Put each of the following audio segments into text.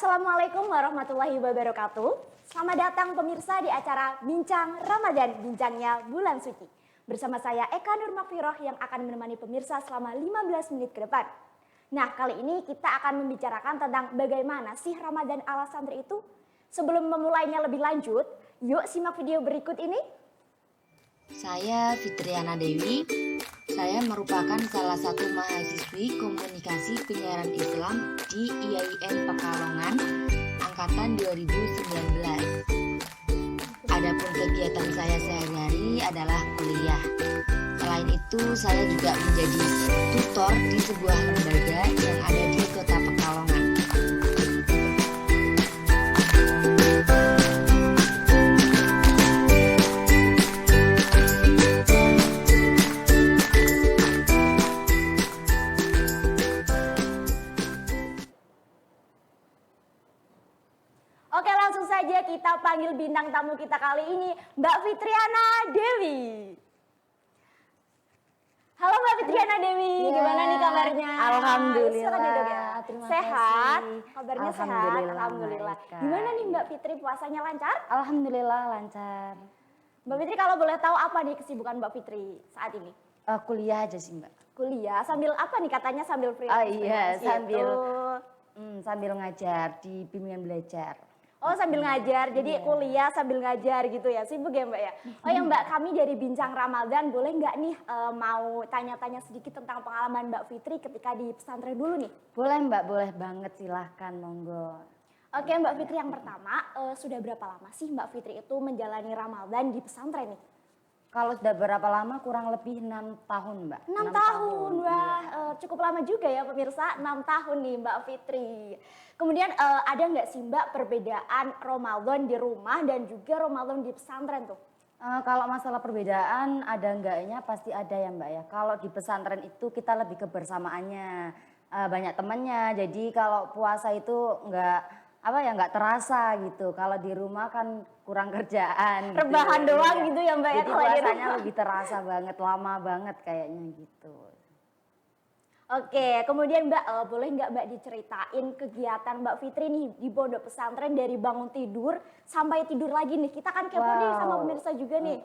Assalamualaikum warahmatullahi wabarakatuh. Selamat datang pemirsa di acara Bincang Ramadan, bincangnya bulan suci. Bersama saya Eka Nur Makfiroh yang akan menemani pemirsa selama 15 menit ke depan. Nah, kali ini kita akan membicarakan tentang bagaimana sih Ramadan ala santri itu. Sebelum memulainya lebih lanjut, yuk simak video berikut ini. Saya Fitriana Dewi. Saya merupakan salah satu mahasiswi komunikasi penyiaran Islam di IAIN Pekalongan angkatan 2019. Adapun kegiatan saya sehari-hari adalah kuliah. Selain itu, saya juga menjadi tutor di sebuah lembaga yang ada di Kota Pekalongan. Oke, langsung saja kita panggil bintang tamu kita kali ini, Mbak Fitriana Dewi. Halo Mbak Fitriana Dewi, gimana nih kabarnya? Alhamdulillah. Silakan duduk ya. Terima Sehat, kasih. kabarnya sehat. Alhamdulillah, Alhamdulillah. Mbak Eka. Gimana nih Mbak Fitri, puasanya lancar? Alhamdulillah lancar. Mbak Fitri kalau boleh tahu apa nih kesibukan Mbak Fitri saat ini? Kuliah aja sih Mbak. Kuliah, sambil apa nih katanya sambil freelance? Oh iya, freelance sambil ngajar di bimbingan belajar. Oh sambil ngajar, jadi kuliah sambil ngajar gitu ya, sibuk ya Mbak ya? Oh ya Mbak, kami dari Bincang Ramadan boleh nggak nih mau tanya-tanya sedikit tentang pengalaman Mbak Fitri ketika di pesantren dulu nih? Boleh Mbak, boleh banget, silahkan monggo. Oke Mbak Fitri, yang pertama, sudah berapa lama sih Mbak Fitri itu menjalani Ramadan di pesantren nih? Kalau sudah berapa lama? Kurang lebih 6 tahun Mbak. 6 tahun, wah iya. cukup lama juga ya pemirsa, 6 tahun nih Mbak Fitri. Kemudian ada nggak sih Mbak perbedaan Ramadan di rumah dan juga Ramadan di pesantren tuh? Kalau masalah perbedaan ada enggaknya pasti ada ya Mbak ya. Kalau di pesantren itu kita lebih kebersamaannya, banyak temannya. Jadi kalau puasa itu nggak terasa gitu. Kalau di rumah kan kurang kerjaan. Rebahan gitu. doang Iya. gitu ya Mbak ya Jadi kalau di puasanya rumah. lebih terasa banget, lama banget kayaknya gitu. Oke, kemudian Mbak boleh nggak Mbak diceritain kegiatan Mbak Fitri nih di pondok pesantren dari bangun tidur sampai tidur lagi nih. Kita kan kepo nih sama pemirsa juga nih.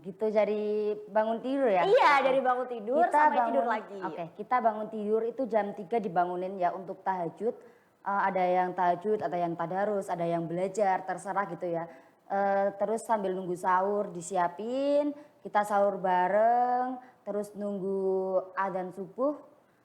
Gitu dari bangun tidur ya? Iya, dari bangun tidur sampai tidur lagi. Oke, kita bangun tidur itu jam 3 dibangunin ya untuk tahajud. Ada yang tahajud, ada yang tadarus, ada yang belajar, terserah gitu ya. Terus sambil nunggu sahur disiapin, kita sahur bareng, terus nunggu adzan subuh,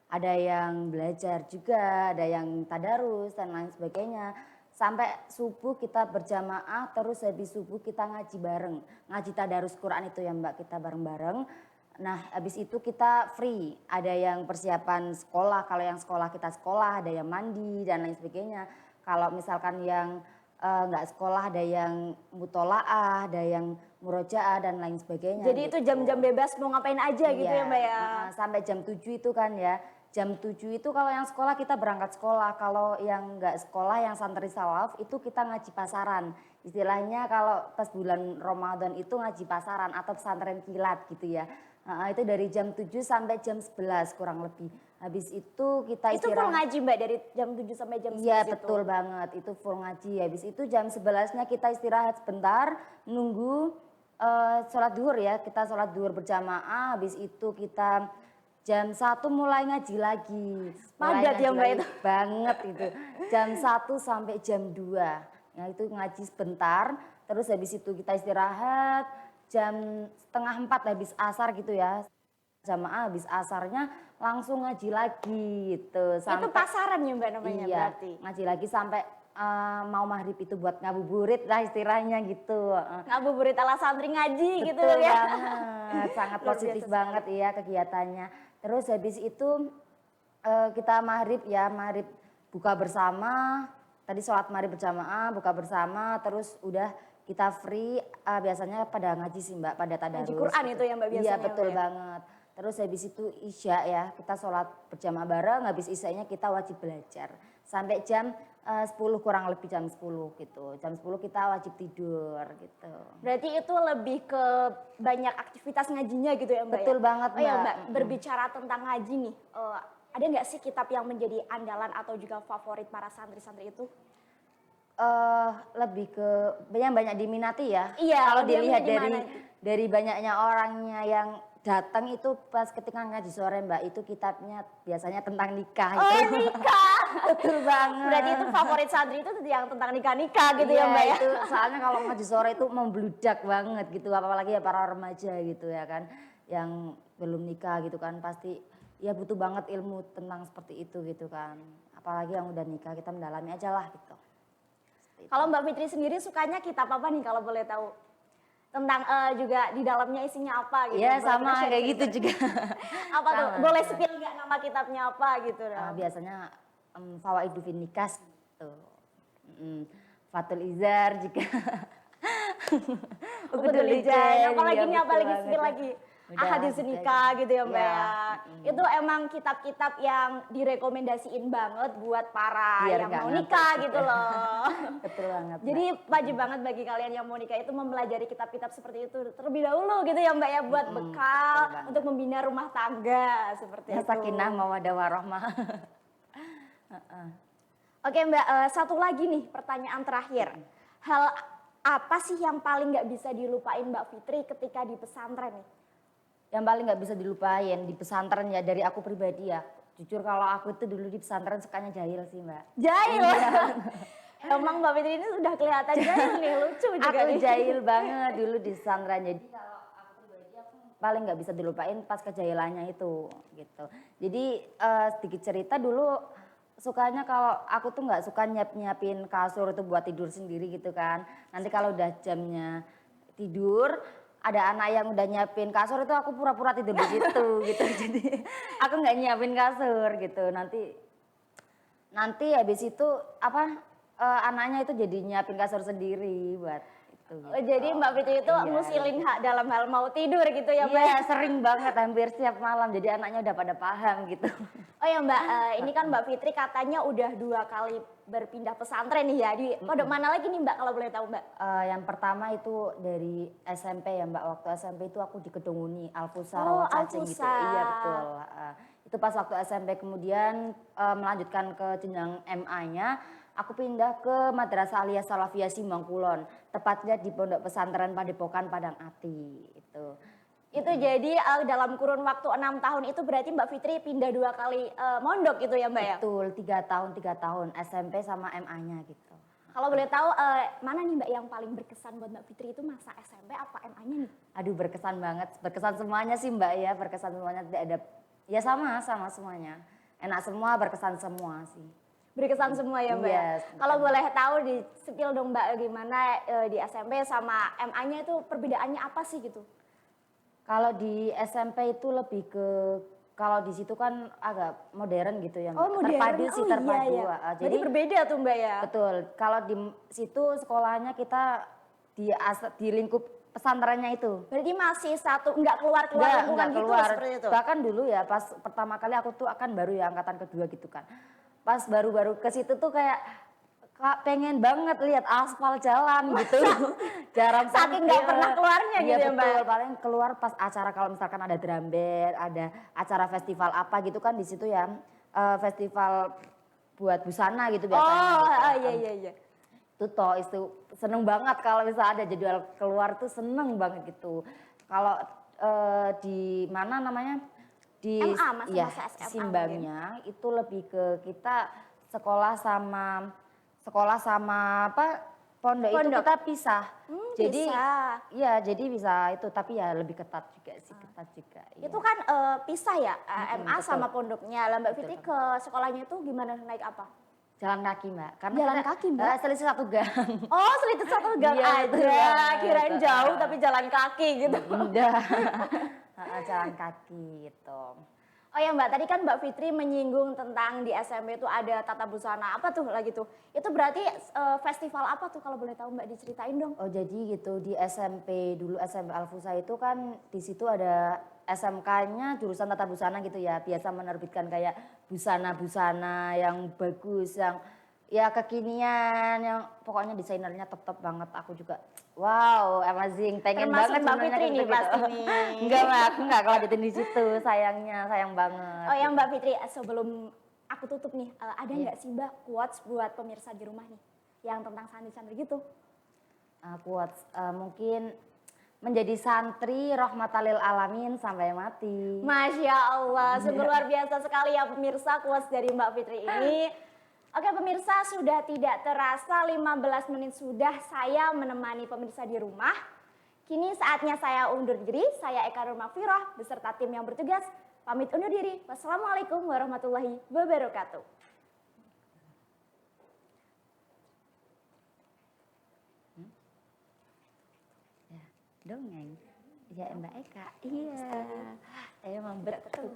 ada yang belajar juga, ada yang tadarus dan lain sebagainya. Sampai subuh kita berjamaah, terus habis subuh kita ngaji bareng. Ngaji tadarus Quran itu ya Mbak, kita bareng-bareng. Nah habis itu kita free, ada yang persiapan sekolah, kalau yang sekolah kita sekolah, ada yang mandi dan lain sebagainya. Kalau misalkan yang nggak sekolah ada yang mutolaah, ada yang murojaah dan lain sebagainya. Jadi itu jam-jam bebas mau ngapain aja gitu ya Mbak ya? Sampai jam 7 itu kan ya. Jam 7 itu kalau yang sekolah kita berangkat sekolah, kalau yang nggak sekolah yang santri salaf itu kita ngaji pasaran. Istilahnya kalau pas bulan Ramadan itu ngaji pasaran atau pesantren kilat gitu ya. Itu dari jam 7 sampai jam 11 kurang lebih. Habis itu kita Itu full ngaji Mbak dari jam 7 sampai jam 11 Iya itu? betul banget, itu full ngaji. Habis itu jam 11-nya kita istirahat sebentar, nunggu sholat duhur ya. Kita sholat duhur berjamaah, habis itu kita jam 1 mulai ngaji lagi. Padat ya Mbak itu? Banget itu, jam 1 sampai jam 2. Ya itu ngaji sebentar, terus habis itu kita istirahat, jam setengah 4 habis asar gitu ya. Jamaah habis asarnya langsung ngaji lagi gitu. Itu pasaran ya Mbak namanya berarti? Ngaji lagi sampai mau maghrib itu buat ngabuburit lah istilahnya gitu. Ngabuburit ala santri ngaji gitu Betul ya? banget, sangat Luar positif biasa banget ya kegiatannya. Terus habis itu kita maghrib ya, maghrib buka bersama. Tadi sholat maghrib berjamaah, buka bersama, terus udah kita free. Biasanya pada ngaji sih Mbak, pada tadarus. Ngaji Quran gitu. itu ya Mbak biasanya? Iya betul Mbak, ya? banget. Terus habis itu isya ya, kita sholat berjamaah bareng, habis isyanya kita wajib belajar. Sampai jam 10 kurang lebih jam 10 gitu. Jam 10 kita wajib tidur gitu. Berarti itu lebih ke banyak aktivitas ngajinya gitu ya Mbak? Betul ya? banget Oh ya Mbak. Mbak, berbicara tentang ngaji nih, Ada nggak sih kitab yang menjadi andalan atau juga favorit para santri-santri itu? Lebih ke yang banyak diminati ya. Iya, Kalau lebih dilihat yang gimana itu? dari banyaknya orangnya yang datang itu pas ketika ngaji sore Mbak, itu kitabnya biasanya tentang nikah Oh, itu. nikah. Betul banget. Berarti itu favorit santri itu yang tentang nikah-nikah gitu ya Iya, Mbak ya? itu soalnya kalau ngaji sore itu membludak banget gitu, apalagi ya para remaja gitu ya kan, yang belum nikah gitu kan, pasti ya butuh banget ilmu tentang seperti itu gitu kan. Apalagi yang udah nikah, kita mendalami aja lah gitu. Kalau Mbak Fitri sendiri sukanya kitab apa nih kalau boleh tahu? Tentang juga di dalamnya isinya apa gitu? Iya Boleh sama kita share kayak gitu cerita? juga. Apa tuh? Sama. Boleh spill nggak nama kitabnya apa gitu? Biasanya Fawaidu fin Nikas gitu. Fatul Izar juga. Betul Lijan. Apalagi iya, nih, betul apalagi banget spill ya. lagi. Udah, Ahadits gitu nikah aja. gitu ya Mbak Iya, ya. Itu emang kitab-kitab yang direkomendasiin banget buat para Biar yang nggak mau ngantuk nikah juga. gitu loh. Betul banget. Jadi wajib banget bagi kalian yang mau nikah itu mempelajari kitab-kitab seperti itu terlebih dahulu gitu ya Mbak ya, buat bekal betul banget. untuk membina rumah tangga seperti Ya itu. sakinah mawaddah warahmah. Oke Mbak, satu lagi nih pertanyaan terakhir. Hal apa sih yang paling nggak bisa dilupain Mbak Fitri ketika di pesantren nih? Yang paling nggak bisa dilupain di pesantren ya dari aku pribadi ya. Jujur kalau aku itu dulu di pesantren sukanya jahil sih Mbak. Jahil. Iya. Emang Mbak Fitri ini sudah kelihatan jahil nih, lucu juga Aku nih. jahil banget dulu di pesantren. Jadi kalau aku pribadi aku paling nggak bisa dilupain pas kejahilannya itu gitu. Jadi sedikit cerita dulu sukanya kalau aku tuh nggak suka nyiapin kasur itu buat tidur sendiri gitu kan. Nanti kalau udah jamnya tidur ada anak yang udah nyiapin kasur itu aku pura-pura tidur di situ gitu. Jadi aku nggak nyiapin kasur gitu. Nanti habis itu anaknya itu jadi nyiapin kasur sendiri buat itu. Oh, jadi Mbak Fitri itu Iya, musilin hak dalam hal mau tidur gitu ya Mbak? Iya sering banget hampir setiap malam jadi anaknya udah pada paham gitu. Oh ya Mbak, ini kan Mbak Fitri katanya udah 2 kali berpindah pesantren nih ya. Di pondok mana lagi nih Mbak kalau boleh tahu Mbak? Yang pertama itu dari SMP ya Mbak, waktu SMP itu aku di Kedunguni, Alfusa Oh, Rawacacing gitu. Alfusa. Iya betul. Itu pas waktu SMP kemudian melanjutkan ke jenjang MA-nya, aku pindah ke Madrasah Aliyah Salafiyah Simangkulon, tepatnya di Pondok Pesantren Padepokan Padang Ati itu. Itu jadi dalam kurun waktu 6 tahun itu berarti Mbak Fitri pindah 2 kali mondok gitu ya Mbak ya? Betul, 3 tahun SMP sama MA-nya gitu. Kalau boleh tahu mana nih Mbak yang paling berkesan buat Mbak Fitri itu masa SMP apa MA-nya nih? Aduh berkesan banget, berkesan semuanya sih Mbak ya, berkesan semuanya tidak ada, ya sama semuanya. Enak semua, berkesan semua sih. Berkesan semua ya Mbak? Yes, Ya? Kalau boleh tahu di spill dong Mbak gimana di SMP sama MA-nya itu perbedaannya apa sih gitu? Kalau di SMP itu lebih ke, kalau di situ kan agak modern gitu ya Mbak. Oh modern, Terpadu sih, oh terpadu. iya ya. Jadi Berarti berbeda tuh Mbak ya? betul, kalau di situ sekolahnya kita di lingkup pesantrennya itu. Berarti masih satu, nggak keluar-keluar lingkungan Enggak gitu keluar. seperti itu? Bahkan dulu ya pas pertama kali aku tuh akan baru ya angkatan kedua gitu kan. Pas baru-baru ke situ tuh kayak pengen banget lihat aspal jalan gitu. Jarang Saking nggak pernah keluarnya iya, gitu ya, Mbak? betul, paling keluar pas acara kalau misalkan ada drum band, ada acara festival apa gitu kan di situ ya. Festival buat busana gitu biasanya. Oh gitu. iya iya. Itu seneng banget kalau misalnya ada jadwal keluar tuh seneng banget gitu. Kalau di mana namanya di MA, masa-masa SMA Simbangnya itu lebih ke kita sekolah sama pondok itu kita pisah. Jadi pisah. iya jadi bisa itu tapi ya lebih ketat juga sih ketat juga. Iya. Itu kan pisah ya MA betul. sama pondoknya. Lah Mbak Fitri ke sekolahnya itu gimana naik apa? Jalan kaki Mbak. Karena Jalan kaki, Mbak? selisih 1 gang. Oh selitut 1 gang Iya, betul aja, banget. kirain jauh tapi jalan kaki gitu. Indah. Jalan kaki gitu. Oh ya Mbak, tadi kan Mbak Fitri menyinggung tentang di SMP itu ada tata busana, apa tuh lagi tuh? Itu berarti festival apa tuh kalau boleh tahu Mbak diceritain dong? Oh jadi gitu di SMP dulu SMP Alfusa itu kan di situ ada SMK-nya jurusan tata busana gitu ya. Biasa menerbitkan kayak busana-busana yang bagus yang ya kekinian yang pokoknya desainernya top-top banget. Aku juga Wow, amazing. Pengen Termasuk banget Mbak sebenarnya Fitri kayak nih gitu. pasti nih. Enggak, Mbak, aku enggak kelanjutin di situ. Sayangnya, sayang banget. Oh ya Mbak Fitri, sebelum aku tutup nih, ada Iya. nggak sih Mbak quotes buat pemirsa di rumah nih? Yang tentang santri-santri gitu. Quotes, mungkin menjadi santri rahmatalil alamin sampai mati. Masya Allah, sungguh luar biasa sekali ya pemirsa quotes dari Mbak Fitri ini. Oke pemirsa, sudah tidak terasa 15 menit sudah saya menemani pemirsa di rumah. Kini saatnya saya undur diri, saya Eka Nur Makfiroh beserta tim yang bertugas. Pamit undur diri, wassalamualaikum warahmatullahi wabarakatuh. Ya, dongeng. Ya Mbak Eka, iya. Emang betul.